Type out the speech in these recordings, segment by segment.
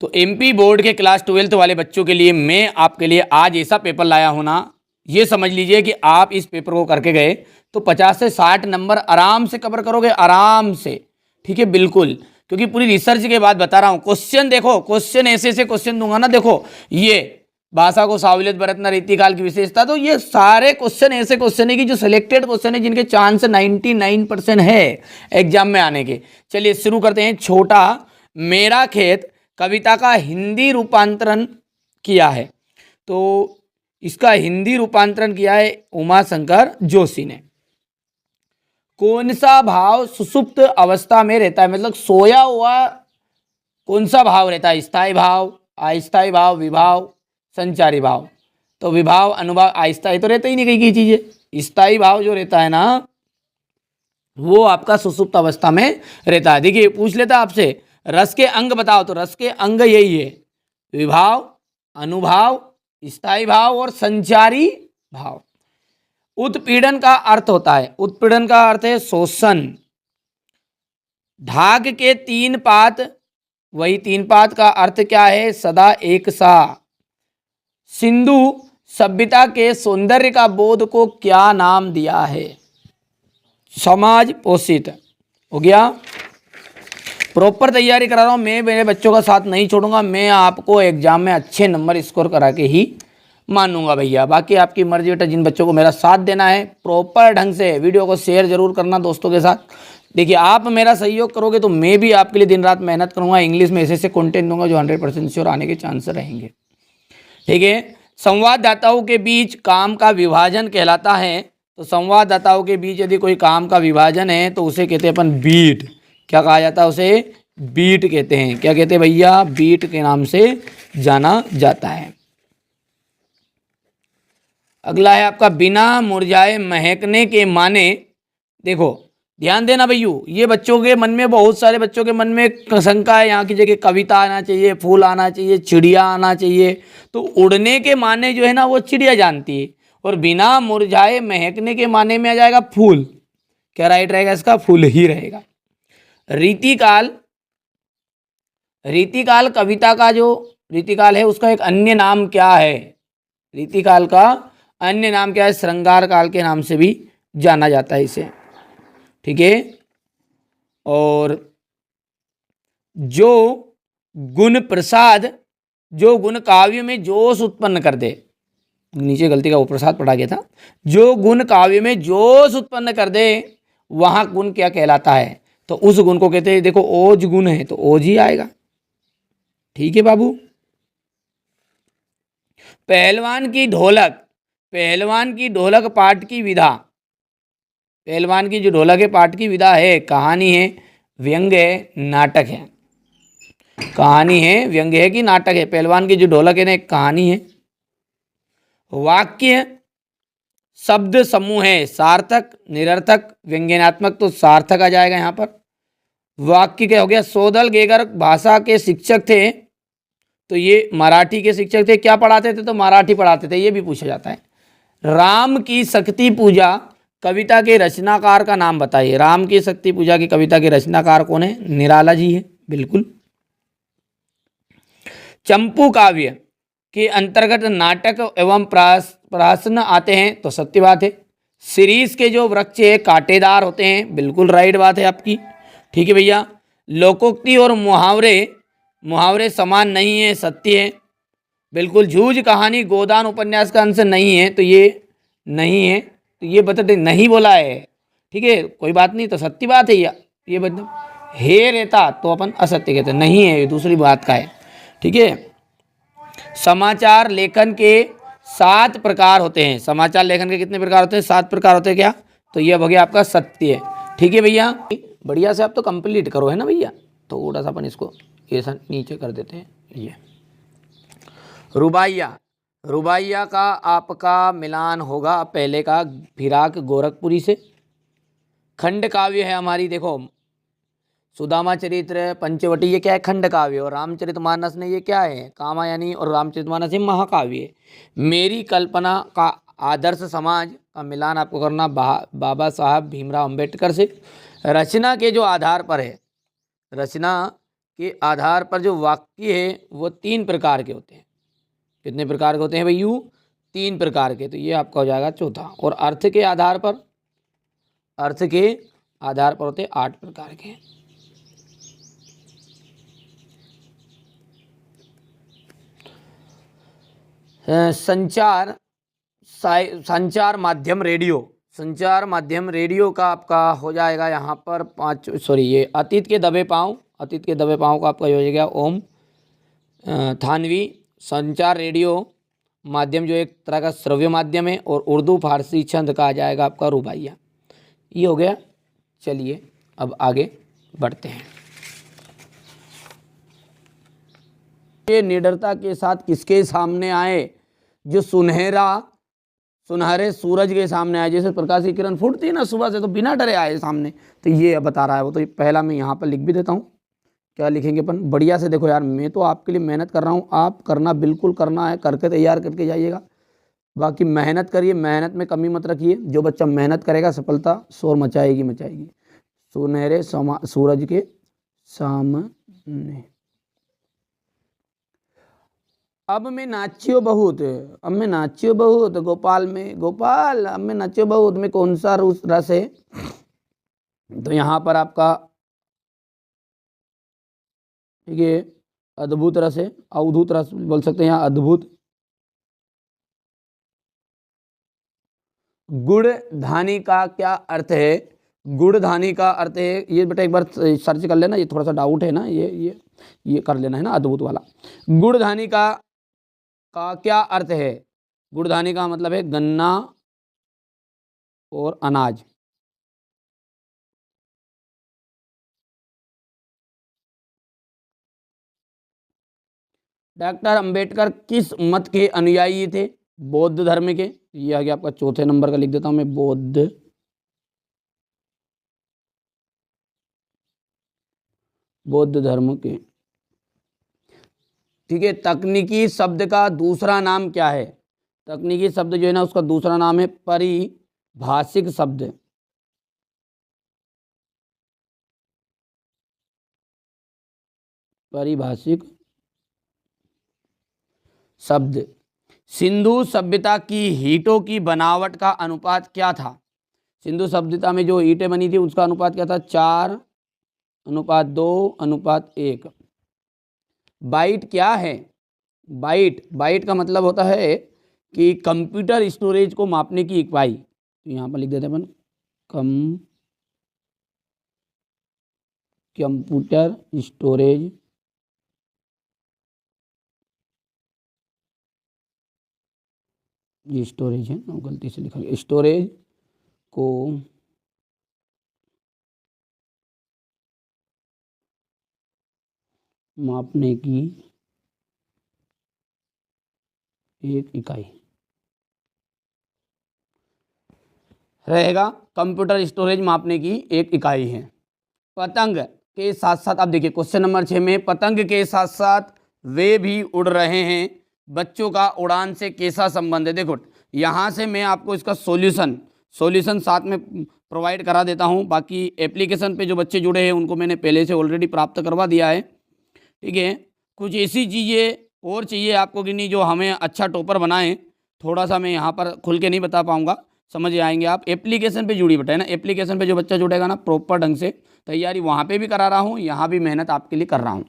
तो MP board के class 12th वाले बच्चों के लिए मैं आपके लिए आज ऐसा पेपर लाया हूं ना, ये समझ लीजिए कि आप इस पेपर को करके गए तो 50 से 60 नंबर आराम से कवर करोगे, आराम से। ठीक है, बिल्कुल, क्योंकि पूरी रिसर्च के बाद बता रहा हूं। क्वेश्चन देखो, क्वेश्चन ऐसे ऐसे क्वेश्चन दूंगा ना, देखो ये भाषा को साहुलियत बरतना, रीतिकाल की विशेषता, तो ये सारे क्वेश्चन ऐसे क्वेश्चन है कि जो सिलेक्टेड क्वेश्चन है जिनके चांस 99% है एग्जाम में आने के। चलिए शुरू करते हैं। छोटा मेरा खेत कविता का हिंदी रूपांतरण किया है, तो इसका हिंदी रूपांतरण किया है उमाशंकर जोशी ने। कौन सा भाव सुषुप्त अवस्था में रहता है, मतलब सोया हुआ कौन सा भाव रहता है? स्थायी भाव, अस्थायी भाव, विभाव, संचारी भाव। तो विभाव, अनुभाव, अस्थायी तो रहता ही नहीं कहीं की चीजें। स्थायी भाव जो रहता है ना, वो आपका सुषुप्त अवस्था में रहता है। देखिए पूछ लेता आपसे रस के अंग बताओ, तो रस के अंग यही है, विभाव, अनुभाव, स्थायी भाव और संचारी भाव। उत्पीड़न का अर्थ होता है, उत्पीड़न का अर्थ है शोषण। ढाक के 3 पात, वही 3 पात का अर्थ क्या है? सदा एक सा। सिंधु सभ्यता के सौंदर्य का बोध को क्या नाम दिया है? समाज पोषित। हो गया। प्रॉपर तैयारी करा रहा हूँ मैं, मेरे बच्चों का साथ नहीं छोड़ूंगा। मैं आपको एग्जाम में अच्छे नंबर स्कोर करा के ही मानूंगा भैया। बाकी आपकी मर्जी बेटा, जिन बच्चों को मेरा साथ देना है प्रॉपर ढंग से वीडियो को शेयर जरूर करना दोस्तों के साथ। देखिए आप मेरा सहयोग करोगे तो मैं भी आपके लिए दिन रात मेहनत करूंगा। इंग्लिश में ऐसे ऐसे कंटेंट दूंगा जो 100% श्योर आने के चांस रहेंगे। ठीक है। संवाददाताओं के बीच काम का विभाजन कहलाता है। तो संवाददाताओं के बीच यदि कोई काम का विभाजन है तो उसे कहते हैं अपन बीट। क्या कहा जाता है? उसे बीट कहते हैं। क्या कहते हैं भैया? बीट के नाम से जाना जाता है। अगला है आपका बिना मुरझाए महकने के माने। देखो ध्यान देना भैया, ये बच्चों के मन में, बहुत सारे बच्चों के मन में शंका है। यहाँ की जगह कविता आना चाहिए, फूल आना चाहिए, चिड़िया आना चाहिए। तो उड़ने के माने जो है ना वो चिड़िया जानती है, और बिना मुरझाए महकने के माने में आ जाएगा फूल। क्या राइट रहेगा इसका? फूल ही रहेगा। रीतिकाल, रीतिकाल कविता का जो रीतिकाल है उसका एक अन्य नाम क्या है? रीतिकाल का अन्य नाम क्या है? श्रृंगार काल के नाम से भी जाना जाता है इसे। ठीक है। और जो गुण प्रसाद, जो गुण काव्य में जोश उत्पन्न कर दे, नीचे गलती का वो प्रसाद पढ़ा गया था, जो गुण काव्य में जोश उत्पन्न कर दे वहां गुण क्या कहलाता है? तो उस गुण को कहते हैं, देखो ओज गुण है तो ओज ही आएगा। ठीक है बाबू। पहलवान की ढोलक, पहलवान की ढोलक पाठ की विधा, पहलवान की जो ढोलक है पाठ की विधा है, कहानी है, व्यंग्य है, नाटक है? कहानी है, व्यंग्य है कि नाटक है? पहलवान की जो ढोलक है ना एक कहानी है। वाक्य है, शब्द समूह है, सार्थक, निरर्थक, व्यंग्यात्मक, तो सार्थक आ जाएगा यहाँ पर। वाक्य क्या हो गया? सोदल गेगर भाषा के शिक्षक थे, तो ये मराठी के शिक्षक थे। क्या पढ़ाते थे? तो मराठी पढ़ाते थे, ये भी पूछा जाता है। राम की शक्ति पूजा कविता के रचनाकार का नाम बताइए। राम की शक्ति पूजा की कविता के रचनाकार कौन है? निराला जी है, बिल्कुल। चंपू काव्य के अंतर्गत नाटक एवं प्रहसन आते हैं, तो सत्य बात है। शिरीष के जो वृक्ष है कांटेदार होते हैं, बिल्कुल राइट बात है आपकी। ठीक है भैया। लोकोक्ति और मुहावरे, मुहावरे समान नहीं है, सत्य है, बिल्कुल। जूझ कहानी गोदान उपन्यास का अंश नहीं है, तो ये नहीं है, तो ये बताते नहीं बोला है। ठीक है, कोई बात नहीं, तो सत्य बात है। ये बता हे रहता तो अपन असत्य कहते, नहीं है, ये दूसरी बात का है। ठीक है। समाचार लेखन के 7 प्रकार होते हैं। समाचार लेखन के कितने प्रकार होते हैं? 7 प्रकार होते हैं। क्या? तो ये हो गया आपका सत्य है। ठीक है भैया, बढ़िया से आप तो कंप्लीट करो, है ना भैया। थोड़ा सा अपन इसको ऐसा नीचे कर देते हैं। ये रुबाइया, रुबाइया का आपका मिलान होगा पहले का फिराक गोरखपुरी से। खंड काव्य है हमारी, देखो सुदामा चरित्र, पंचवटी, ये क्या है? खंड काव्य। और रामचरितमानस ने ये क्या है? कामायनी। और रामचरितमानस ये महाकाव्य है। मेरी कल्पना का आदर्श समाज का मिलान आपको करना बाबा साहब भीमराव अंबेडकर से। रचना के जो आधार पर है, रचना के आधार पर जो वाक्य है वो 3 प्रकार के होते हैं। कितने प्रकार के होते हैं भैयू? 3 प्रकार के। तो ये आपका हो जाएगा चौथा। और अर्थ के आधार पर होते 8 प्रकार के। संचार माध्यम रेडियो का आपका हो जाएगा यहाँ पर 5। ये अतीत के दबे पाँव का आपका हो जाएगा ओम थानवी। संचार रेडियो माध्यम जो एक तरह का श्रव्य माध्यम है, और उर्दू फारसी छंद का आ जाएगा आपका रुबाइया। ये हो गया। चलिए अब आगे बढ़ते हैं। ये निडरता के साथ किसके सामने आए? जो सुनहरे सूरज के सामने आए। जैसे प्रकाश की किरण फूटती है ना सुबह से, तो बिना डरे आए सामने। तो ये बता रहा है वो। तो पहला मैं यहाँ पर लिख भी देता हूँ। क्या लिखेंगे अपन? बढ़िया से देखो यार, मैं तो आपके लिए मेहनत कर रहा हूँ, आप करना बिल्कुल करना है, करके तैयार करके जाइएगा। बाकी मेहनत करिए, मेहनत में कमी मत रखिए। जो बच्चा मेहनत करेगा सफलता शोर मचाएगी। सुनहरे सूरज के सामने। अब मैं नाचियो बहुत गोपाल अब मैं नाचियो बहुत में कौन सा रस है? तो यहाँ पर आपका ठीक है अद्भुत रस है, अवधूत रस बोल सकते हैं यहाँ, अद्भुत। गुड़ धानी का क्या अर्थ है? गुड़ धानी का अर्थ है, ये बेटा एक बार सर्च कर लेना, ये थोड़ा सा डाउट है ना, ये कर लेना है ना, अद्भुत वाला। गुड़ धानी का क्या अर्थ है? गुड़ धानी का मतलब है गन्ना और अनाज। डॉक्टर अंबेडकर किस मत के अनुयायी थे? बौद्ध धर्म के। ये आ गया आपका चौथे नंबर का, लिख देता हूं मैं, बौद्ध धर्म के। ठीक है। तकनीकी शब्द का दूसरा नाम क्या है? तकनीकी शब्द जो है ना, उसका दूसरा नाम है परिभाषिक शब्द। परिभाषिक शब्द। सिंधु सभ्यता की ईंटों की बनावट का अनुपात क्या था? सिंधु सभ्यता में जो ईंटें बनी थी उसका अनुपात क्या था? 4:2:1। बाइट क्या है? बाइट का मतलब होता है कि कंप्यूटर स्टोरेज को मापने की इकाई। तो यहाँ पर लिख देते हैं अपन कंप्यूटर स्टोरेज ये स्टोरेज है ना, गलती से लिखा गया। स्टोरेज को मापने की एक इकाई रहेगा। कंप्यूटर स्टोरेज मापने की एक इकाई है। पतंग के साथ साथ, अब देखिए क्वेश्चन नंबर 6 में, पतंग के साथ साथ वे भी उड़ रहे हैं, बच्चों का उड़ान से कैसा संबंध है? देखो यहाँ से मैं आपको इसका सॉल्यूशन साथ में प्रोवाइड करा देता हूँ। बाकी एप्लीकेशन पे जो बच्चे जुड़े हैं उनको मैंने पहले से ऑलरेडी प्राप्त करवा दिया है। ठीक है। कुछ ऐसी चीज़ें और चाहिए आपको कि नहीं जो हमें अच्छा टॉपर बनाएं। थोड़ा सा मैं यहाँ पर खुल के नहीं बता पाऊँगा, समझ आएंगे आप। एप्लीकेशन पे जुड़ी बेटा है ना, एप्लीकेशन पे जो बच्चा जुड़ेगा ना, प्रॉपर ढंग से तैयारी वहाँ पे भी करा रहा हूँ, यहाँ भी मेहनत आपके लिए कर रहा हूँ।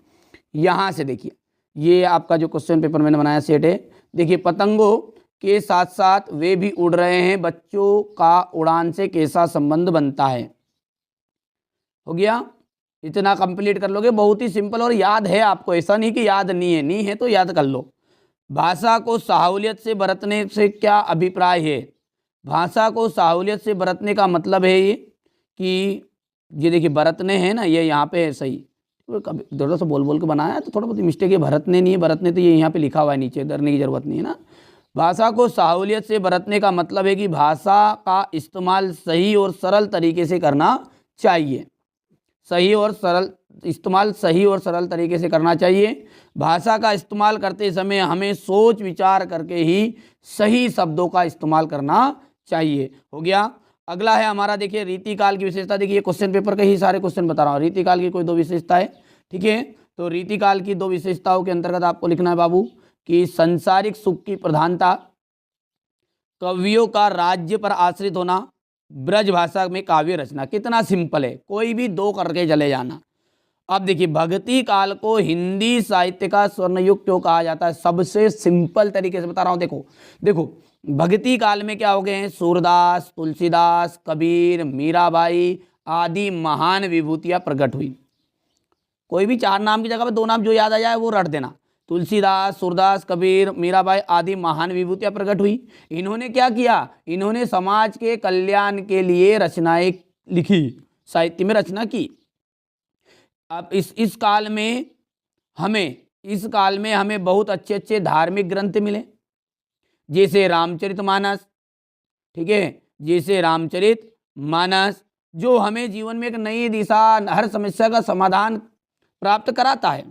यहाँ से देखिए, ये आपका जो क्वेश्चन पेपर मैंने बनाया सेट है। देखिए, पतंगों के साथ साथ वे भी उड़ रहे हैं, बच्चों का उड़ान से कैसा संबंध बनता है? हो गया। इतना कंप्लीट कर लोगे, बहुत ही सिंपल और याद है आपको, ऐसा नहीं कि याद नहीं है तो याद कर लो। भाषा को सहूलियत से बरतने से क्या अभिप्राय है? भाषा को सहूलियत से बरतने का मतलब है ये कि ये देखिए बरतने हैं ना, ये यहाँ पे है सही, कभी थोड़ा सा बोल के बनाया तो थोड़ा बहुत मिस्टेक है। भरतने नहीं है, बरतने तो ये यहाँ पे लिखा हुआ है नीचे, डरने की जरूरत नहीं है ना। भाषा को सहूलियत से बरतने का मतलब है कि भाषा का इस्तेमाल सही और सरल तरीके से करना चाहिए। सही और सरल तरीके से करना चाहिए। भाषा का इस्तेमाल करते समय हमें सोच विचार करके ही सही शब्दों का इस्तेमाल करना चाहिए। हो गया। अगला है हमारा, देखिए रीतिकाल की विशेषता। देखिए क्वेश्चन पेपर के ही सारे क्वेश्चन बता रहा हूँ, रीतिकाल की कोई 2 विशेषता है। ठीक है। तो रीतिकाल की 2 विशेषताओं के अंतर्गत आपको लिखना है बाबू कि संसारिक सुख की प्रधानता, कवियों का राज्य पर आश्रित होना, ब्रज भाषा में काव्य रचना। कितना सिंपल है, कोई भी 2 करके चले जाना। अब देखिए भक्ति काल को हिंदी साहित्य का स्वर्ण युग क्यों कहा जाता है, सबसे सिंपल तरीके से बता रहा हूं। देखो देखो भक्ति काल में क्या हो गए हैं, सूरदास, तुलसीदास, कबीर, मीराबाई आदि महान विभूतियां प्रकट हुई। कोई भी 4 नाम की जगह पे 2 नाम जो याद आ जाए वो रट देना। तुलसीदास, सूरदास, कबीर, मीराबाई आदि महान विभूतियां प्रकट हुई। इन्होंने क्या किया, इन्होंने समाज के कल्याण के लिए रचनाएं लिखी, साहित्य में रचना की। अब इस काल में हमें बहुत अच्छे अच्छे धार्मिक ग्रंथ मिले, जैसे रामचरितमानस, ठीक है, जैसे रामचरितमानस जो हमें जीवन में एक नई दिशा, हर समस्या का समाधान प्राप्त कराता है।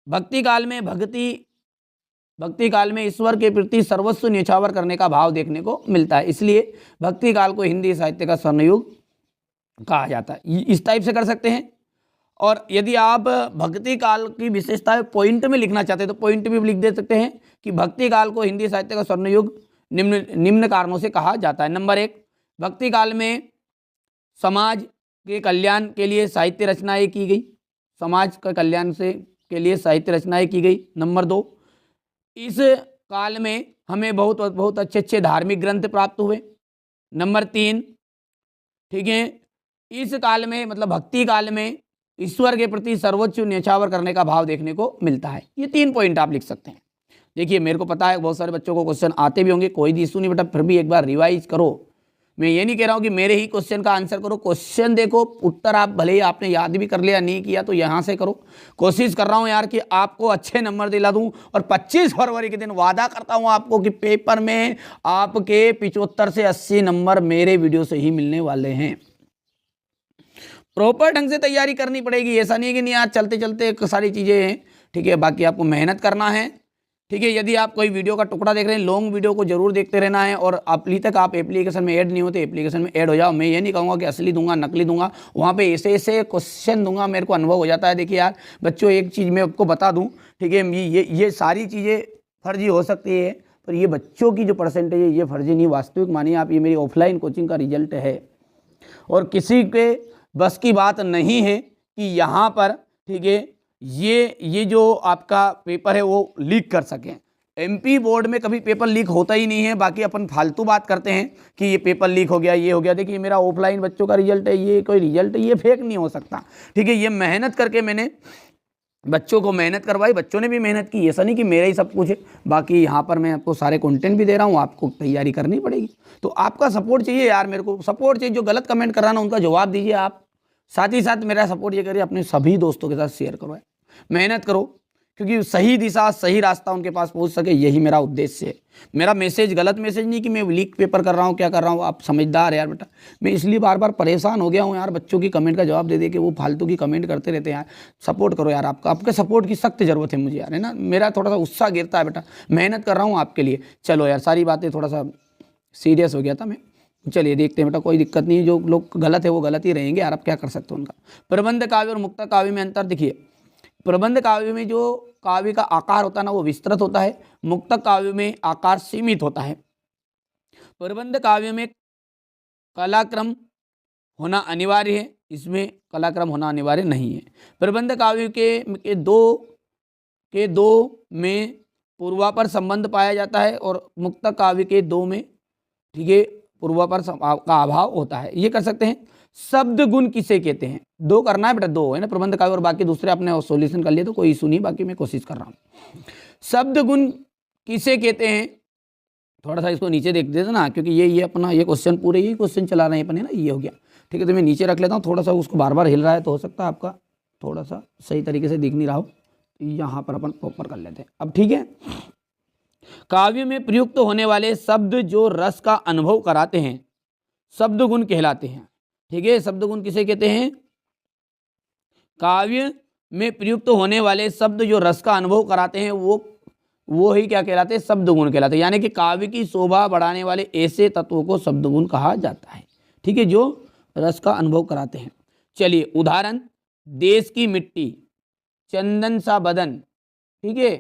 भक्ति काल में ईश्वर के प्रति सर्वस्व न्यौछावर करने का भाव देखने को मिलता है, इसलिए भक्ति काल को हिंदी साहित्य का स्वर्णयुग कहा जाता है। इस टाइप से कर सकते हैं। और यदि आप भक्ति काल की विशेषताएं पॉइंट में लिखना चाहते हैं तो पॉइंट भी लिख दे सकते हैं कि भक्ति काल को हिंदी साहित्य का स्वर्णयुग निम्न कारणों से कहा जाता है। नंबर 1, भक्ति काल में समाज के कल्याण के लिए साहित्य रचनाएं की गई, समाज का कल्याण के लिए साहित्य रचनाएं की गई। नंबर 2, इस काल में हमें बहुत बहुत अच्छे अच्छे धार्मिक ग्रंथ प्राप्त हुए। नंबर 3, ठीक है, इस काल में मतलब भक्ति काल में ईश्वर के प्रति सर्वोच्च न्यौछावर करने का भाव देखने को मिलता है। ये 3 पॉइंट आप लिख सकते हैं। देखिए मेरे को पता है बहुत सारे बच्चों को क्वेश्चन आते भी होंगे, कोई इशू नहीं बेटा, फिर भी एक बार रिवाइज करो। मैं ये नहीं कह रहा हूँ कि मेरे ही क्वेश्चन का आंसर करो, क्वेश्चन देखो, उत्तर आप भले ही आपने याद भी कर लिया, नहीं किया तो यहाँ से करो। कोशिश कर रहा हूँ यार कि आपको अच्छे नंबर दिला दूँ, और 25 फरवरी के दिन वादा करता हूँ आपको कि पेपर में आपके 75 से 80 नंबर मेरे वीडियो से ही मिलने वाले हैं। प्रॉपर ढंग से तैयारी करनी पड़ेगी, ऐसा नहीं है कि नहीं आज चलते चलते सारी चीज़ें हैं, ठीक है। बाकी आपको मेहनत करना है, ठीक है। यदि आप कोई वीडियो का टुकड़ा देख रहे हैं, लॉन्ग वीडियो को जरूर देखते रहना है। और अभी तक आप एप्लीकेशन में ऐड नहीं होते, एप्लीकेशन में ऐड हो जाओ। मैं ये नहीं कहूँगा कि असली दूंगा नकली दूंगा, वहाँ पे ऐसे ऐसे क्वेश्चन दूंगा, मेरे को अनुभव हो जाता है। देखिए यार बच्चों, एक चीज़ मैं आपको बता दूँ, ठीक है, ये सारी चीज़ें फर्जी हो सकती है, पर ये बच्चों की जो परसेंटेज है ये फर्जी नहीं, वास्तविक मानिए आप, ये मेरी ऑफलाइन कोचिंग का रिजल्ट है। और किसी के बस की बात नहीं है कि यहाँ पर, ठीक है, ये जो आपका पेपर है वो लीक कर सकें। एमपी बोर्ड में कभी पेपर लीक होता ही नहीं है। बाकी अपन फालतू बात करते हैं कि ये पेपर लीक हो गया, ये हो गया। देखिए मेरा ऑफलाइन बच्चों का रिजल्ट है, ये कोई रिजल्ट ये फेक नहीं हो सकता, ठीक है। ये मेहनत करके मैंने बच्चों को मेहनत करवाई, बच्चों ने भी मेहनत की, ऐसा नहीं कि मेरा ही सब कुछ है। बाकी यहाँ पर मैं आपको सारे कंटेंट भी दे रहा हूँ, आपको तैयारी करनी पड़ेगी। तो आपका सपोर्ट चाहिए यार, मेरे को सपोर्ट चाहिए। जो गलत कमेंट कर रहा ना उनका जवाब दीजिए आप, साथ ही साथ मेरा सपोर्ट ये करिए, अपने सभी दोस्तों के साथ शेयर करो, मेहनत करो, क्योंकि सही दिशा सही रास्ता उनके पास पहुंच सके, यही मेरा उद्देश्य है। मेरा मैसेज गलत मैसेज नहीं कि मैं लीक पेपर कर रहा हूँ, क्या कर रहा हूँ। आप समझदार है यार बेटा, मैं इसलिए बार बार परेशान हो गया हूँ यार, बच्चों की कमेंट का जवाब दे दे के वो फालतू की कमेंट करते रहते हैं यार। सपोर्ट करो यार, आपके सपोर्ट की सख्त जरूरत है मुझे यार, है ना। मेरा थोड़ा सा उत्साह गिरता है बेटा, मेहनत कर रहा हूँ आपके लिए। चलो यार, सारी बातें थोड़ा सा सीरियस हो गया था मैं। चलिए देखते हैं बेटा, कोई दिक्कत नहीं है, जो लोग गलत है वो गलत ही रहेंगे यार, आप क्या कर सकते हो उनका। प्रबंध काव्य और मुक्तक काव्य में अंतर देखिए। प्रबंध काव्य में जो काव्य का आकार होता है ना वो विस्तृत होता है, मुक्तक काव्य में आकार सीमित होता है। प्रबंध काव्य में कलाक्रम होना अनिवार्य है, इसमें कलाक्रम होना अनिवार्य नहीं है। प्रबंध काव्य के दो में पूर्वापर संबंध पाया जाता है और मुक्तक काव्य के 2 में, ठीक है, पूर्वापर का अभाव होता है। ये कर सकते हैं। शब्द गुण किसे कहते हैं, 2 करना है बेटा, 2 है ना, प्रबंध काव्य और बाकी दूसरे आपने सॉल्यूशन कर लिए तो कोई इशू नहीं, बाकी मैं कोशिश कर रहा हूँ। शब्द गुण किसे कहते हैं, थोड़ा सा इसको नीचे देख देते ना, क्योंकि ये अपना ये क्वेश्चन पूरे यही क्वेश्चन चला रहे हैं अपने ना, ये हो गया, ठीक है। तो मैं नीचे रख लेता हूँ, थोड़ा सा उसको बार बार हिल रहा है तो हो सकता है आपका थोड़ा सा सही तरीके से दिख नहीं रहा हो, यहाँ पर अपन प्रॉपर कर लेते हैं अब, ठीक है। काव्य में प्रयुक्त होने वाले शब्द जो रस का अनुभव कराते हैं शब्द गुण कहलाते हैं, ठीक है। शब्द गुण किसे कहते हैं, काव्य में प्रयुक्त होने वाले शब्द जो रस का अनुभव कराते हैं वो ही क्या कहलाते हैं, शब्द गुण कहलाते हैं। यानी कि काव्य की शोभा बढ़ाने वाले ऐसे तत्वों को शब्द गुण कहा जाता है, ठीक है, जो रस का अनुभव कराते हैं। चलिए उदाहरण, देश की मिट्टी, चंदन सा बदन, ठीक है,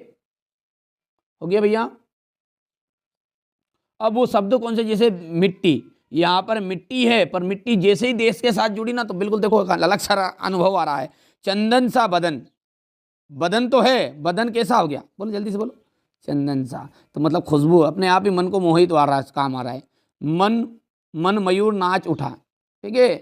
हो गया भैया। अब वो शब्द कौन से, जैसे मिट्टी, यहाँ पर मिट्टी है, पर मिट्टी जैसे ही देश के साथ जुड़ी ना तो बिल्कुल देखो अलग सा अनुभव आ रहा है। चंदन सा बदन, बदन तो है, बदन कैसा हो गया, बोलो जल्दी से बोलो, चंदन सा, तो मतलब खुशबू, अपने आप ही मन को मोहित आ रहा है, काम आ रहा है। मन, मन मयूर नाच उठा, ठीक है,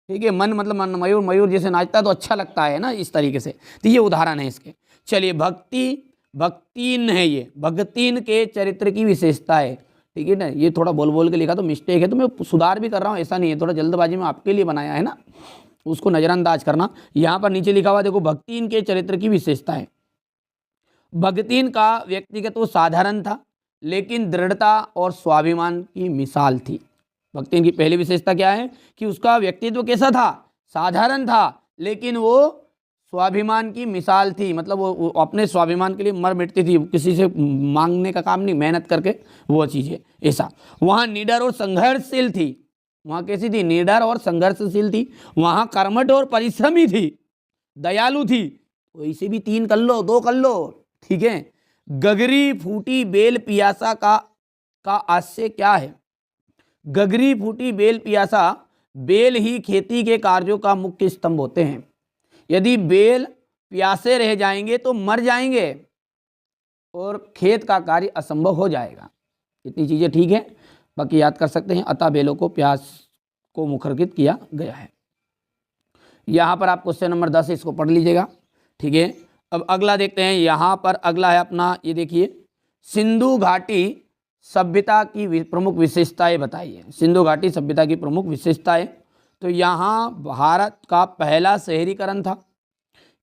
ठीक है, मन मतलब मन मयूर, मयूर जैसे नाचता है तो अच्छा लगता है ना, इस तरीके से। तो ये उदाहरण है इसके। चलिए भक्ति, भक्तिन है ये, भक्तिन के चरित्र की विशेषता है, ठीक है ना। ये थोड़ा बोल बोल के लिखा तो मिस्टेक है, तो मैं सुधार भी कर रहा हूँ, ऐसा नहीं है, थोड़ा जल्दबाजी में आपके लिए बनाया है ना, उसको नजरअंदाज करना। यहाँ पर नीचे लिखा हुआ देखो, भक्तिन के चरित्र की विशेषता है। भक्तिन का व्यक्तिगत वो साधारण था, लेकिन दृढ़ता और स्वाभिमान की मिसाल थी। भक्तिन की पहली विशेषता क्या है कि उसका व्यक्तित्व कैसा था, साधारण था, लेकिन वो स्वाभिमान की मिसाल थी, मतलब वो अपने स्वाभिमान के लिए मर मिटती थी, किसी से मांगने का काम नहीं, मेहनत करके वो चीज़ें ऐसा। वहाँ निडर और संघर्षशील थी, वहाँ कैसी थी, निडर और संघर्षशील थी। वहाँ कर्मठ और परिश्रमी थी, दयालु थी, तो इसे भी 3 कर लो, 2 कर लो, ठीक है। गगरी फूटी बेल पियासा का आशय क्या है। गगरी फूटी बेल पियासा, बेल ही खेती के कार्यों का मुख्य स्तंभ होते हैं। यदि बेल प्यासे रह जाएंगे तो मर जाएंगे और खेत का कार्य असंभव हो जाएगा। इतनी चीजें ठीक है, बाकी याद कर सकते हैं। अतः बेलों को प्यास को मुखरित किया गया है। यहाँ पर आप क्वेश्चन नंबर 10 इसको पढ़ लीजिएगा, ठीक है। अब अगला देखते हैं, यहाँ पर अगला है अपना, ये देखिए, सिंधु घाटी सभ्यता की प्रमुख विशेषताएं बताइए। सिंधु घाटी सभ्यता की प्रमुख विशेषताएं, तो यहाँ भारत का पहला शहरीकरण था।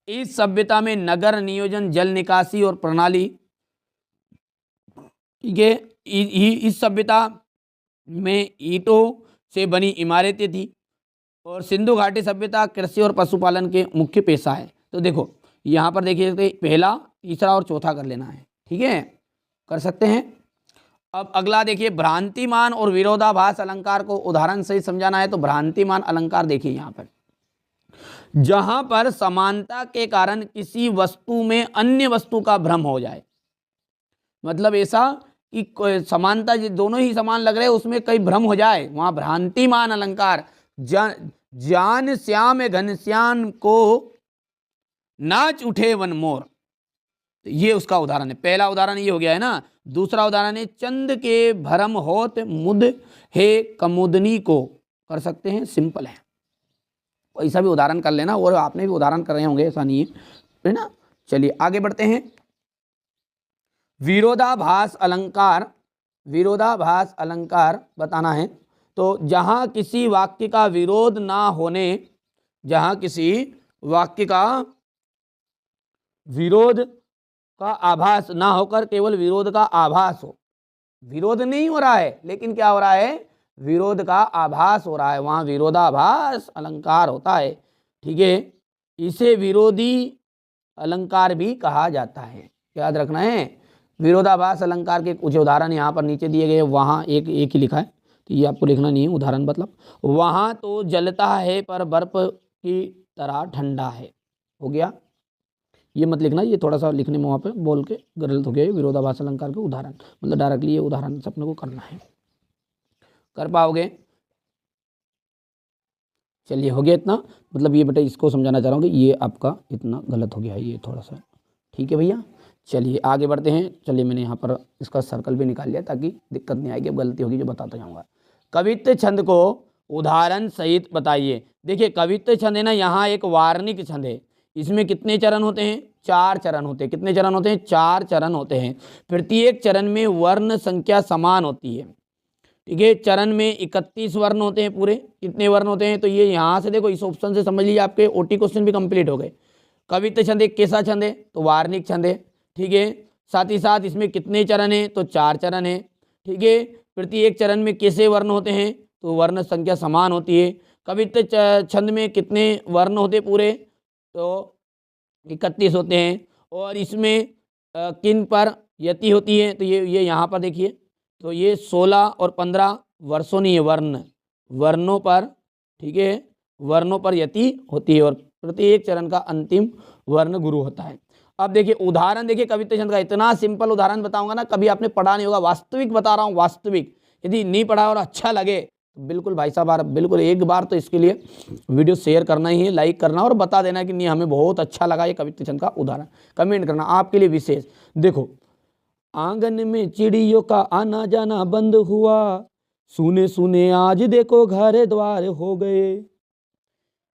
इस सभ्यता में नगर नियोजन, जल निकासी और प्रणाली, ठीक है, इस सभ्यता में ईंटों से बनी इमारतें थी। और सिंधु घाटी सभ्यता कृषि और पशुपालन के मुख्य पेशा है। तो देखो यहाँ पर देखिए, पहला, तीसरा और चौथा कर लेना है, ठीक है, कर सकते हैं। अब अगला देखिए, भ्रांतिमान और विरोधाभास अलंकार को उदाहरण से समझाना है। तो भ्रांतिमान अलंकार देखिए, यहाँ पर जहां पर समानता के कारण किसी वस्तु में अन्य वस्तु का भ्रम हो जाए, मतलब ऐसा कि समानता, दोनों ही समान लग रहे हैं, उसमें कई भ्रम हो जाए, वहां भ्रांतिमान अलंकार। जान श्याम घनश्याम को नाच उठे वन मोर, तो ये उसका उदाहरण है। पहला उदाहरण ये हो गया है ना। दूसरा उदाहरण है, चंद के भरम होत मुद हे कमुदनी को, कर सकते हैं, सिंपल है, ऐसा भी उदाहरण कर लेना, और आपने भी उदाहरण कर रहे होंगे, ऐसा नहीं है ना। चलिए आगे बढ़ते हैं। विरोधाभास अलंकार, विरोधाभास अलंकार बताना है। तो जहां किसी वाक्य का विरोध ना होने, जहां किसी वाक्य का विरोध का आभास ना होकर केवल विरोध का आभास हो, विरोध नहीं हो रहा है लेकिन क्या हो रहा है, विरोध का आभास हो रहा है, वहां विरोधाभास अलंकार होता है, ठीक है। इसे विरोधी अलंकार भी कहा जाता है, याद रखना है। विरोधाभास अलंकार के कुछ उदाहरण यहाँ पर नीचे दिए गए, वहाँ एक ही लिखा है, तो ये आपको लिखना नहीं है उदाहरण। मतलब वहाँ तो जलता है पर बर्फ की तरह ठंडा है, हो गया, ये मत लिखना, ये थोड़ा सा लिखने में वहाँ पे बोल के गलत हो गया। विरोधाभास अलंकार के उदाहरण, मतलब डायरेक्टली ये उदाहरण से अपने को करना है, कर पाओगे। चलिए हो गया इतना, मतलब ये बेटा इसको समझाना चाह रहा हूँ कि ये आपका इतना गलत हो गया है, ये थोड़ा सा, ठीक है भैया। चलिए आगे बढ़ते हैं। चलिए मैंने यहाँ पर इसका सर्कल भी निकाल लिया ताकि दिक्कत नहीं आएगी, अब गलती होगी जो बताता जाऊँगा। कवित्व छंद को उदाहरण सहित बताइए। देखिए कवित्व छंद है ना, यहाँ एक वार्णिक छंद है, इसमें कितने चरण होते हैं, 4 चरण होते हैं। कितने चरण होते हैं, 4 चरण होते हैं। प्रत्येक चरण में वर्ण संख्या समान होती है, ठीक है। चरण में 31 वर्ण होते हैं पूरे। कितने वर्ण होते हैं, तो ये यहाँ से देखो, इस ऑप्शन से समझ लीजिए, आपके ओटी क्वेश्चन भी कंप्लीट हो गए। कवित्व छंद एक कैसा छंद है, तो वार्णिक छंद है, ठीक है। साथ ही साथ इसमें कितने चरण हैं, तो 4 चरण है, ठीक है। प्रत्येक चरण में कैसे वर्ण होते हैं, तो वर्ण संख्या समान होती है। कवित्व छंद में कितने वर्ण होते पूरे, तो 31 होते हैं। और इसमें किन पर यति होती है, तो ये यहाँ पर देखिए, तो ये 16 और 15 वर्षों नहीं है, वर्णों पर, ठीक है, वर्णों पर यति होती है। और प्रत्येक चरण का अंतिम वर्ण गुरु होता है। अब देखिए उदाहरण, देखिए कवित्त छंद का इतना सिंपल उदाहरण बताऊंगा ना, कभी आपने पढ़ा नहीं होगा, वास्तविक बता रहा हूँ, वास्तविक। यदि नहीं पढ़ा और अच्छा लगे तो बिल्कुल भाई साहब आप बिल्कुल एक बार तो इसके लिए वीडियो शेयर करना ही है, लाइक करना और बता देना कि नहीं हमें बहुत अच्छा लगा ये कवित्त छंद का उदाहरण, कमेंट करना आपके लिए विशेष। देखो, आंगन में चिड़ियों का आना जाना बंद हुआ, सुने सुने आज देखो घर द्वार हो गए।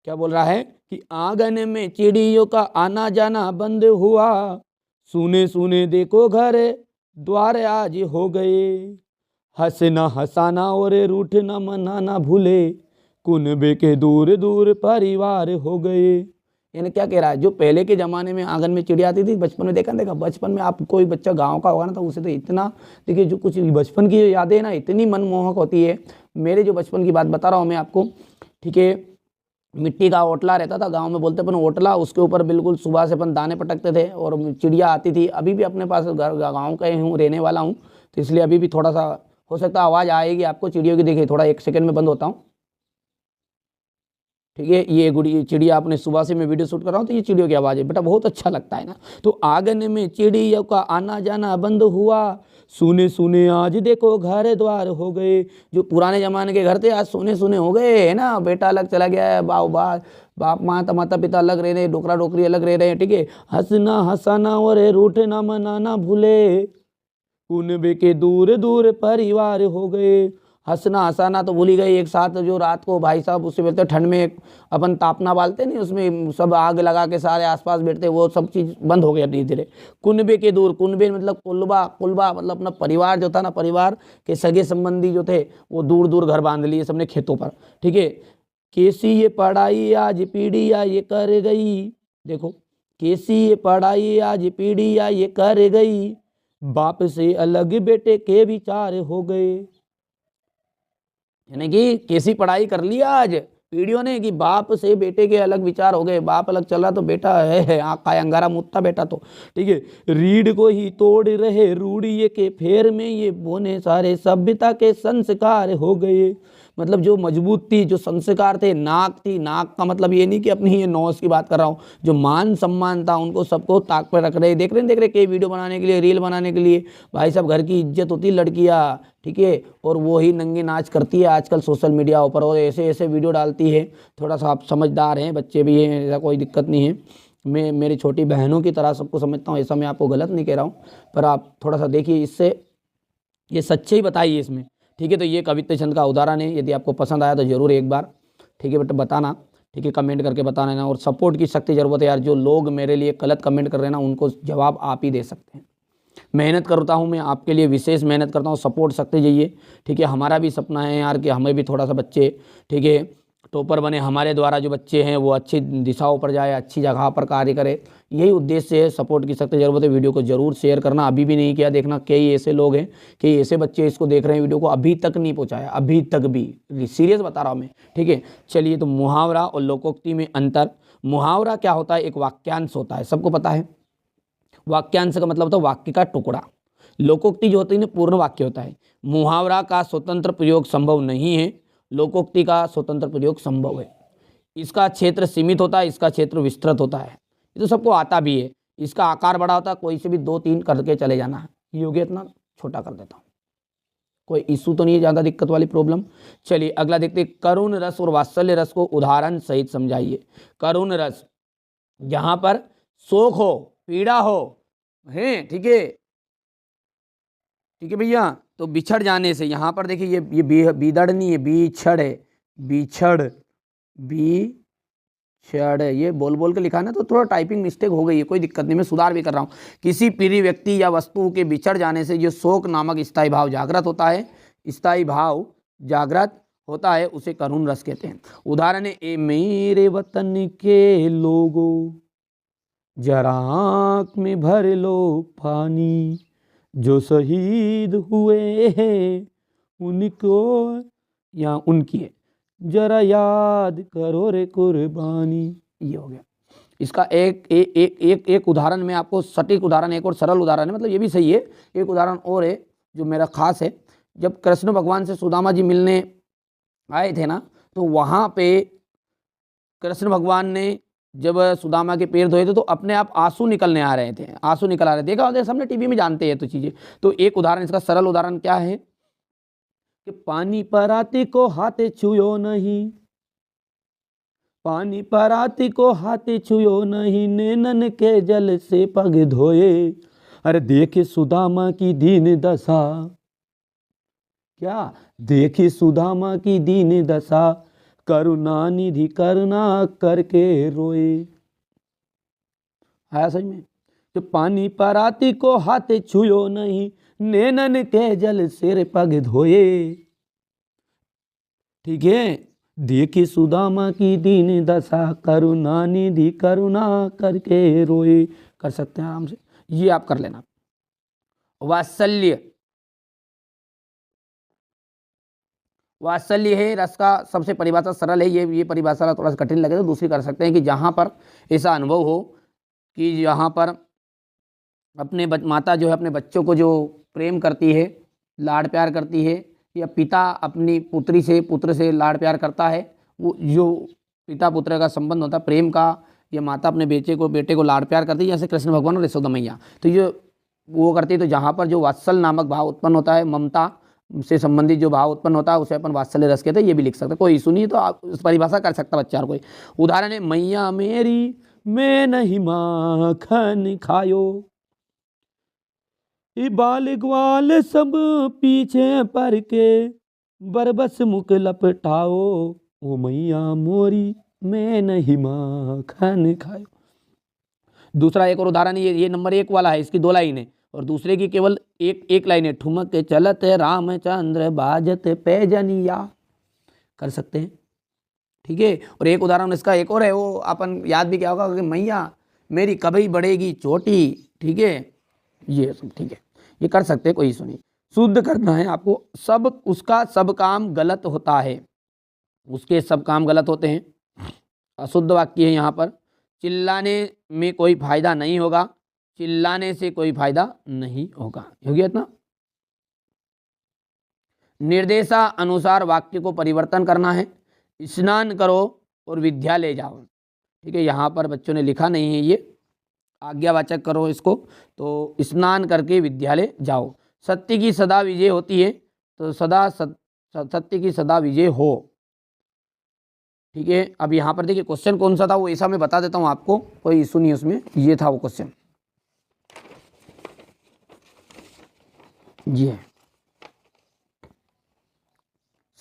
क्या बोल रहा है कि आंगन में चिड़ियों का आना जाना बंद हुआ, सुने सुने देखो घर द्वार आज हो गए। हंसना हंसाना और रूठना मनाना भूले, कुनबे के दूर दूर परिवार हो गए। यानी क्या कह रहा है, जो पहले के ज़माने में आंगन में चिड़िया आती थी, बचपन में देखा बचपन में आप कोई बच्चा गांव का होगा ना, तो उसे तो इतना, देखिए जो कुछ बचपन की यादें ना इतनी मनमोहक होती है। मेरे जो बचपन की बात बता रहा हूँ मैं आपको, ठीक है, मिट्टी का ओटला रहता था गांव में, बोलते अपन ओटला, उसके ऊपर बिल्कुल सुबह से अपन दाने पटकते थे और चिड़िया आती थी। अभी भी अपने पास गाँव का ही हूँ, रहने वाला हूँ, तो इसलिए अभी भी थोड़ा सा हो सकता है आवाज़ आएगी आपको चिड़ियों की। देखिए थोड़ा 1 सेकंड में बंद होता हूँ, ठीक है। ये गुड़ी चिड़िया अपने सुबह से मैं वीडियो शूट कर रहा हूँ, तो ये चिड़ियों की आवाज़ है बेटा, बहुत अच्छा लगता है ना। तो आंगन में चिड़ियों का आना जाना बंद हुआ, सुने सुने आज देखो घर द्वार हो गए। जो पुराने जमाने के घर थे आज सोने सुने हो गए है ना, बेटा अलग चला गया है, बाप माता माता पिता अलग रह रहे, डोकरा डोकरी अलग रह रहे हैं, ठीक है। हंसना हंसाना और रूठना मनाना भूले, कुनबे के दूर दूर परिवार हो गए। हंसना हंसाना तो भूल ही गई, एक साथ जो रात को भाई साहब उससे बोलते ठंड में अपन तापना बालते नहीं, उसमें सब आग लगा के सारे आसपास बैठते, वो सब चीज़ बंद हो गया धीरे धीरे। कुनबे के दूर, कुनबे मतलब कुलबा, कुलबा मतलब अपना परिवार जो था ना, परिवार के सगे संबंधी जो थे वो दूर दूर घर बांध लिए सबने खेतों पर, ठीक है। कैसी ये पढ़ाई आज पीढ़िया ये कर गई, देखो कैसी ये पढ़ाई आज पीढ़िया ये कर गई, बाप से अलग बेटे के विचार हो गए। यानी कि कैसी पढ़ाई कर लिया आज पीढ़ियों ने कि बाप से बेटे के अलग विचार हो गए, बाप अलग चला तो बेटा है आँख का अंगारा मुत्ता बेटा, तो ठीक है। रीढ़ को ही तोड़ रहे रूढ़िये के फेर में, ये बोने सारे सभ्यता के संस्कार हो गए। मतलब जो मजबूत थी, जो संस्कार थे, नाक थी, नाक का मतलब ये नहीं कि अपनी ये नौस की बात कर रहा हूँ, जो मान सम्मान था उनको सबको ताक पर रख रहे। देख रहे कई वीडियो बनाने के लिए, रील बनाने के लिए भाई साहब घर की इज्जत होती है लड़कियाँ, ठीक है, और वो ही नंगे नाच करती है आजकल सोशल मीडिया ऊपर, और ऐसे ऐसे वीडियो डालती है। थोड़ा सा आप समझदार हैं, बच्चे भी हैं, ऐसा कोई दिक्कत नहीं है, मैं मेरी छोटी बहनों की तरह सबको समझता हूँ, ऐसा मैं आपको गलत नहीं कह रहा हूँ, पर आप थोड़ा सा देखिए, इससे ये सच्चे ही बताइए इसमें, ठीक है। तो ये कवित्त छंद का उदाहरण है, यदि आपको पसंद आया तो ज़रूर एक बार, ठीक है बेटा, बताना, ठीक है, कमेंट करके बताना ना। और सपोर्ट की सख्त ज़रूरत है यार, जो लोग मेरे लिए गलत कमेंट कर रहे हैं ना, उनको जवाब आप ही दे सकते हैं। मेहनत करता हूँ मैं आपके लिए, विशेष मेहनत करता हूँ, सपोर्ट सकते जाइए, ठीक है। हमारा भी सपना है यार कि हमें भी थोड़ा सा बच्चे, ठीक है, टॉपर बने, हमारे द्वारा जो बच्चे हैं वो अच्छी दिशाओं पर जाए, अच्छी जगह पर कार्य करे, यही उद्देश्य है। सपोर्ट की सख्त ज़रूरत है, वीडियो को जरूर शेयर करना, अभी भी नहीं किया, देखना कई ऐसे लोग हैं, कई ऐसे बच्चे इसको देख रहे हैं, वीडियो को अभी तक नहीं पहुँचाया, अभी तक भी, सीरियस बता रहा हूँ मैं, ठीक है। चलिए, तो मुहावरा और लोकोक्ति में अंतर। मुहावरा क्या होता है, एक वाक्यांश होता है, सबको पता है। वाक्यांश का मतलब होता है वाक्य का टुकड़ा। लोकोक्ति जो होती है पूर्ण वाक्य होता है। मुहावरा का स्वतंत्र प्रयोग संभव नहीं है, लोकोक्ति का स्वतंत्र प्रयोग संभव है। इसका क्षेत्र सीमित होता है, इसका क्षेत्र विस्तृत होता है, ये तो सबको आता भी है। इसका आकार बड़ा होता है, कोई से भी 2-3 करके चले जाना है, ये हो गया, इतना छोटा कर देता हूँ, कोई इशू तो नहीं है ज़्यादा दिक्कत वाली प्रॉब्लम। चलिए अगला देखते हैं, करुण रस और वात्सल्य रस को उदाहरण सहित समझाइए। करुण रस, जहाँ पर शोक हो, पीड़ा हो, है, ठीक है, ठीक है भैया, तो बिछड़ जाने से, यहाँ पर देखिए ये बीदड़ नहीं है, बिछड़ है, बिछड़, बिछड़, ये बोल बोल के लिखा है ना, तो थोड़ा टाइपिंग मिस्टेक हो गई है, कोई दिक्कत नहीं, मैं सुधार भी कर रहा हूँ। किसी प्रिय व्यक्ति या वस्तु के बिछड़ जाने से जो शोक नामक स्थायी भाव जागृत होता है, स्थायी भाव जागृत होता है, उसे करुण रस कहते हैं। उदाहरण है, ए मेरे वतन के लोगों, जरा आँख में भर लो पानी, जो शहीद हुए हैं उनको या उनकी है, जरा याद करो रे कुर्बानी। ये हो गया। इसका एक उदाहरण मैं आपको, सटीक उदाहरण, एक और सरल उदाहरण है, मतलब ये भी सही है, एक उदाहरण और है जो मेरा खास है। जब कृष्ण भगवान से सुदामा जी मिलने आए थे ना, तो वहाँ पे कृष्ण भगवान ने जब सुदामा के पैर धोए थे तो अपने आप आंसू निकलने आ रहे थे, आंसू निकल आ रहे, देखा होता है सबने टीवी में, जानते हैं तो चीजें। तो एक उदाहरण, इसका सरल उदाहरण क्या है कि पानी पराती को हाथे छुयो नहीं, पानी पराती को हाथे छुयो नहीं, नैनन के जल से पग धोए। अरे देखे सुदामा की दीन दशा, क्या देखी सुदामा की दीन दशा, करुणा निधि करुणा करके रोए। आया समझ में? तो पानी पराती को हाथे छुयो नहीं, नैनन के जल से पग धोए। ठीक है, देखी सुदामा की दीन दशा, करुणा निधि करुणा करके रोए। कर सकते हैं आराम से, ये आप कर लेना। वात्सल्य, वात्सल्य है रस का सबसे परिभाषा सरल है, ये परिभाषा थोड़ा सा कठिन लगे तो दूसरी कर सकते हैं कि जहाँ पर ऐसा अनुभव हो कि यहाँ पर अपने माता जो है अपने बच्चों को जो प्रेम करती है, लाड़ प्यार करती है, या पिता अपनी पुत्री से, पुत्र से लाड़ प्यार करता है, वो जो पिता पुत्र का संबंध होता है प्रेम का, या माता अपने बेटे को लाड़ प्यार करती है, जैसे कृष्ण भगवान और यशोदा मैया, तो ये वो करती है। तो जहाँ पर जो वात्सल नामक भाव उत्पन्न होता है, ममता से संबंधित जो भाव उत्पन्न होता है, उसे अपन वात्सल्य रस कहते हैं। ये भी लिख सकते हैं, कोई इशू नहीं, तो आप उस परिभाषा कर सकता बच्चा। और कोई उदाहरण है, मैया मेरी मैं नहीं माखन खायो, बाल ग्वाल सब पीछे पर के, बरबस मुख लपटाओ, ओ मैया मोरी मैं नहीं माखन खायो। दूसरा एक और उदाहरण, ये नंबर 1 वाला है, इसकी 2 लाइन है, और दूसरे की केवल एक लाइन है, ठुमक चलत रामचंद्र बाजत पैजनिया। कर सकते हैं, ठीक है। और एक उदाहरण इसका एक और है, वो अपन याद भी क्या होगा कि मैया मेरी कभी बढ़ेगी चोटी, ठीक है, ये सब ठीक है, ये कर सकते हैं, कोई इशू नहीं। शुद्ध करना है आपको, सब उसका सब काम गलत होता है, उसके सब काम गलत होते हैं। अशुद्ध वाक्य है यहाँ पर, चिल्लाने में कोई फायदा नहीं होगा, चिल्लाने से कोई फायदा नहीं होगा, हो गया इतना। निर्देशा अनुसार वाक्य को परिवर्तन करना है, स्नान करो और विद्यालय जाओ, ठीक है। यहाँ पर बच्चों ने लिखा नहीं है, ये आज्ञावाचक करो इसको, तो स्नान करके विद्यालय जाओ। सत्य की सदा विजय होती है, तो सत्य की सदा विजय हो, ठीक है। अब यहाँ पर देखिए क्वेश्चन कौन सा था, वो ऐसा मैं बता देता हूँ आपको, कोई इशू नहीं उसमें। ये था वो क्वेश्चन, ये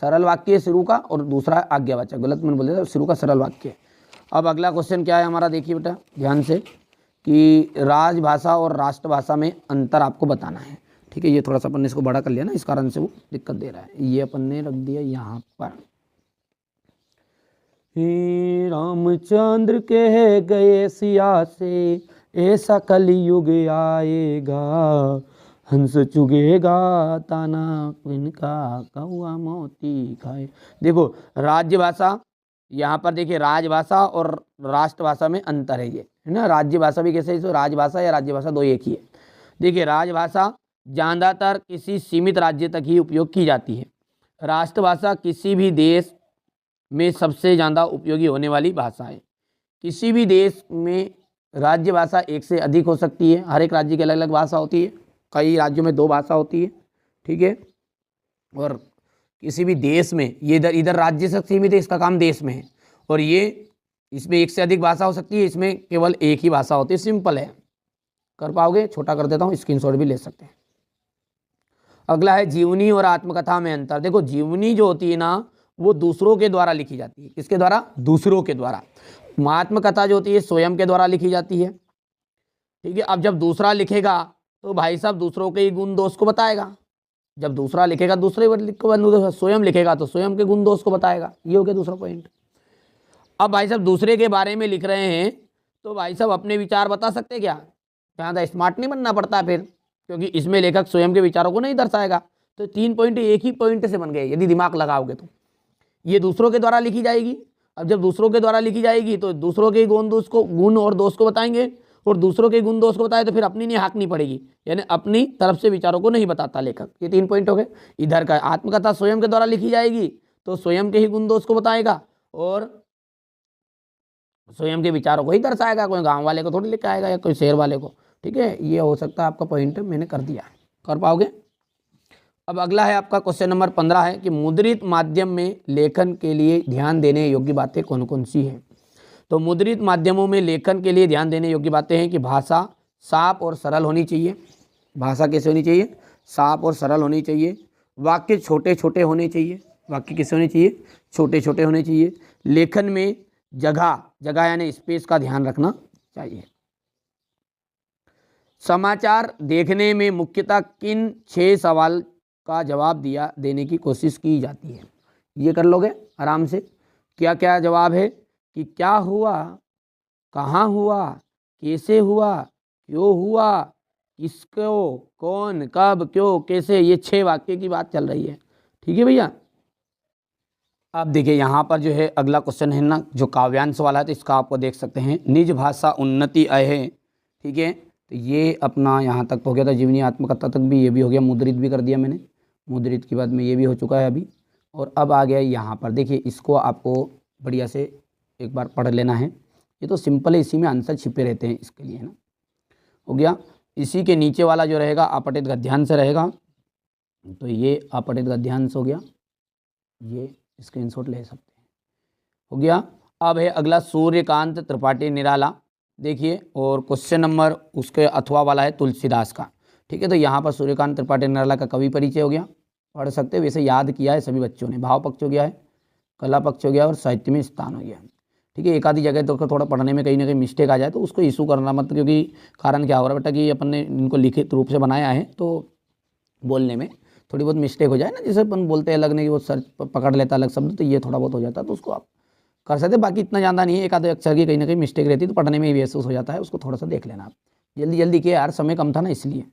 सरल वाक्य शुरू का, और दूसरा आज्ञावाचक, गलत मैंने बोल दिया, शुरू का सरल वाक्य। अब अगला क्वेश्चन क्या है हमारा, देखिए बेटा ध्यान से, कि राजभाषा और राष्ट्रभाषा में अंतर आपको बताना है, ठीक है। ये थोड़ा सा अपन ने इसको बड़ा कर लिया ना, इस कारण से वो दिक्कत दे रहा है, ये अपन ने रख दिया यहाँ पर। रामचंद्र कह गए सिया से, ऐसा कलयुग आएगा, हंस चुगेगा ताना इनका, कौआ मोती खाए। देखो राजभाषा, यहाँ पर देखिए राजभाषा और राष्ट्रभाषा में अंतर है, ये है ना। राज्यभाषा भी कैसे, इसको राजभाषा या राज्यभाषा दो एक ही है। देखिए राजभाषा ज़्यादातर किसी सीमित राज्य तक ही उपयोग की जाती है, राष्ट्रभाषा किसी भी देश में सबसे ज़्यादा उपयोगी होने वाली भाषा है। किसी भी देश में राज्य भाषा एक से अधिक हो सकती है, हर एक राज्य की अलग अलग भाषा होती है, कई राज्यों में 2 भाषा होती है, ठीक है। और किसी भी देश में ये इधर राज्य से सीमित है, इसका काम देश में है, और ये इसमें एक से अधिक भाषा हो सकती है, इसमें केवल एक ही भाषा होती है। सिंपल है, कर पाओगे, छोटा कर देता हूँ, स्क्रीनशॉट भी ले सकते हैं। अगला है जीवनी और आत्मकथा में अंतर। देखो जीवनी जो होती है ना, वो दूसरों के द्वारा लिखी जाती है, किसके द्वारा, दूसरों के द्वारा। आत्मकथा जो होती है स्वयं के द्वारा लिखी जाती है, ठीक है। अब जब दूसरा लिखेगा तो भाई साहब दूसरों के ही गुण दोष को बताएगा, जब दूसरा लिखेगा दूसरे को, स्वयं लिखेगा तो स्वयं के गुण दोष को बताएगा, ये हो गया दूसरा पॉइंट। अब भाई साहब दूसरे के बारे में लिख रहे हैं तो भाई साहब अपने विचार बता सकते क्या, ज़्यादा स्मार्ट नहीं बनना पड़ता फिर, क्योंकि इसमें लेखक स्वयं के विचारों को नहीं दर्शाएगा। तो 3 पॉइंट एक ही पॉइंट से बन गए यदि दिमाग लगाओगे तो। ये दूसरों के द्वारा लिखी जाएगी, अब जब दूसरों के द्वारा लिखी जाएगी तो दूसरों के गुण और दोष को बताएंगे, और दूसरों के गुण दोष को बताए तो फिर अपनी नहीं हाँकनी पड़ेगी, यानी अपनी तरफ से विचारों को नहीं बताता लेखक। ये 3 पॉइंट हो गए। इधर का आत्मकथा स्वयं के द्वारा लिखी जाएगी तो स्वयं के ही गुण दोष को बताएगा, और स्वयं के विचारों को ही दर्शाएगा, कोई गांव वाले को थोड़ी लेके आएगा या कोई शहर वाले को। ठीक है, ये हो सकता है आपका पॉइंट मैंने कर दिया, कर पाओगे। अब अगला है आपका क्वेश्चन नंबर 15 है कि मुद्रित माध्यम में लेखन के लिए ध्यान देने योग्य बातें कौन कौन सी हैं। तो मुद्रित माध्यमों में लेखन के लिए ध्यान देने योग्य बातें हैं कि भाषा साफ और सरल होनी चाहिए। भाषा कैसे होनी चाहिए? साफ और सरल होनी चाहिए। वाक्य छोटे छोटे होने चाहिए। वाक्य कैसे होने चाहिए? छोटे छोटे होने चाहिए। लेखन में जगह जगह यानी स्पेस का ध्यान रखना चाहिए। समाचार देखने में मुख्यतः किन 6 सवाल का जवाब देने की कोशिश की जाती है? ये कर लोगे आराम से। क्या क्या जवाब है कि क्या हुआ, कहाँ हुआ, कैसे हुआ, क्यों हुआ, किसको, कौन, कब, क्यों, कैसे, ये 6 वाक्य की बात चल रही है। ठीक है भैया। अब देखिए यहाँ पर जो है अगला क्वेश्चन है ना जो काव्यांश वाला है, तो इसका आपको देख सकते हैं निज भाषा उन्नति अहे। ठीक है, तो ये अपना यहाँ तक तो हो गया था, जीवनी आत्मकथा तक भी ये भी हो गया, मुद्रित भी कर दिया मैंने, मुद्रित के बाद में ये भी हो चुका है अभी। और अब आ गया यहाँ पर, देखिए इसको आपको बढ़िया से एक बार पढ़ लेना है। ये तो सिंपल है, इसी में आंसर छिपे रहते हैं, इसके लिए है ना। हो गया। इसी के नीचे वाला जो रहेगा अपठित गद्यांश रहेगा, तो ये अपठित गद्यांश हो गया, ये स्क्रीनशॉट ले सकते हैं। हो गया। अब है अगला सूर्यकांत त्रिपाठी निराला, देखिए, और क्वेश्चन नंबर उसके अथवा वाला है तुलसीदास का। ठीक है, तो यहाँ पर सूर्यकांत त्रिपाठी निराला का कवि परिचय हो गया, पढ़ सकते हैं। वैसे याद किया है सभी बच्चों ने। भाव पक्ष हो गया है, कला पक्ष हो गया और साहित्य में स्थान हो गया। ठीक है, एक आधी जगह तो थोड़ा पढ़ने में कहीं ना कहीं मिस्टेक आ जाए तो उसको इशू करना मत, क्योंकि कारण क्या हो रहा है बेटा कि अपन ने इनको लिखित रूप से बनाया है, तो बोलने में थोड़ी बहुत मिस्टेक हो जाए ना, जैसे अपन बोलते हैं अलग नहीं, वो सर पकड़ लेता अलग शब्द, तो ये थोड़ा बहुत हो जाता है, तो उसको आप कर सकते। बाकी इतना ज़्यादा नहीं है, एक आधे अक्षर की कहीं ना कहीं मिस्टेक रहती है, तो पढ़ने में भी महसूस हो जाता है, उसको थोड़ा सा देख लेना आप। जल्दी जल्दी किया यार, समय कम था ना इसलिए।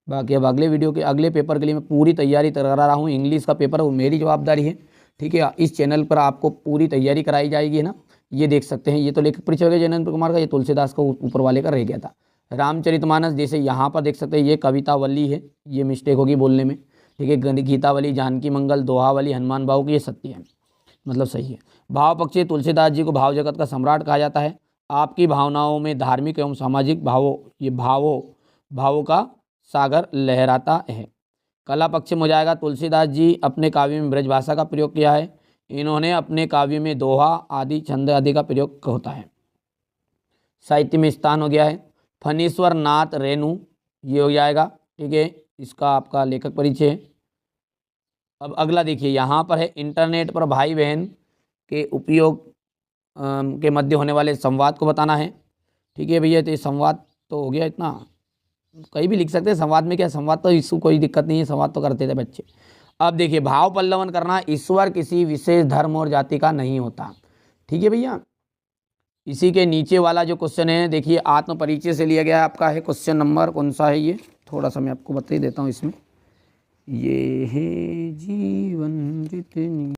बाकी अब अगले वीडियो के अगले पेपर के लिए मैं पूरी तैयारी करा रहा हूँ। इंग्लिश का पेपर वो मेरी जवाबदारी है। ठीक है, इस चैनल पर आपको पूरी तैयारी कराई जाएगी, है ना। ये देख सकते हैं, ये तो लेखक परिचय हो गया जयनंद कुमार का, ये तुलसीदास का ऊपर वाले का रह गया था। रामचरितमानस, जैसे यहाँ पर देख सकते हैं ये कवितावली है, ये मिस्टेक होगी बोलने में। ठीक है, गीतावली, जानकी मंगल, दोहावली, हनुमान भाव की, ये सत्य है, मतलब सही है। भाव पक्षी, तुलसीदास जी को भाव जगत का सम्राट कहा जाता है। आपकी भावनाओं में धार्मिक एवं सामाजिक भावों का सागर लहराता है। कला पक्ष में हो जाएगा, तुलसीदास जी अपने काव्य में ब्रज भाषा का प्रयोग किया है। इन्होंने अपने काव्य में दोहा आदि, छंद आदि का प्रयोग होता है। साहित्य में स्थान हो गया है फणीश्वर नाथ रेणु, ये हो जाएगा। ठीक है, इसका आपका लेखक परिचय है। अब अगला देखिए, यहाँ पर है इंटरनेट पर भाई बहन के उपयोग के मध्य होने वाले संवाद को बताना है। ठीक है भैया, तो ये संवाद तो हो गया, इतना कहीं भी लिख सकते हैं। संवाद में क्या, संवाद तो इसको कोई दिक्कत नहीं है, संवाद तो करते थे बच्चे। अब देखिए, भाव पल्लवन करना, ईश्वर किसी विशेष धर्म और जाति का नहीं होता। ठीक है भैया। इसी के नीचे वाला जो क्वेश्चन है, देखिए आत्म परिचय से लिया गया है आपका, है क्वेश्चन नंबर कौन सा है ये, थोड़ा सा मैं आपको बता ही देता हूँ इसमें। ये है जीवन जितनी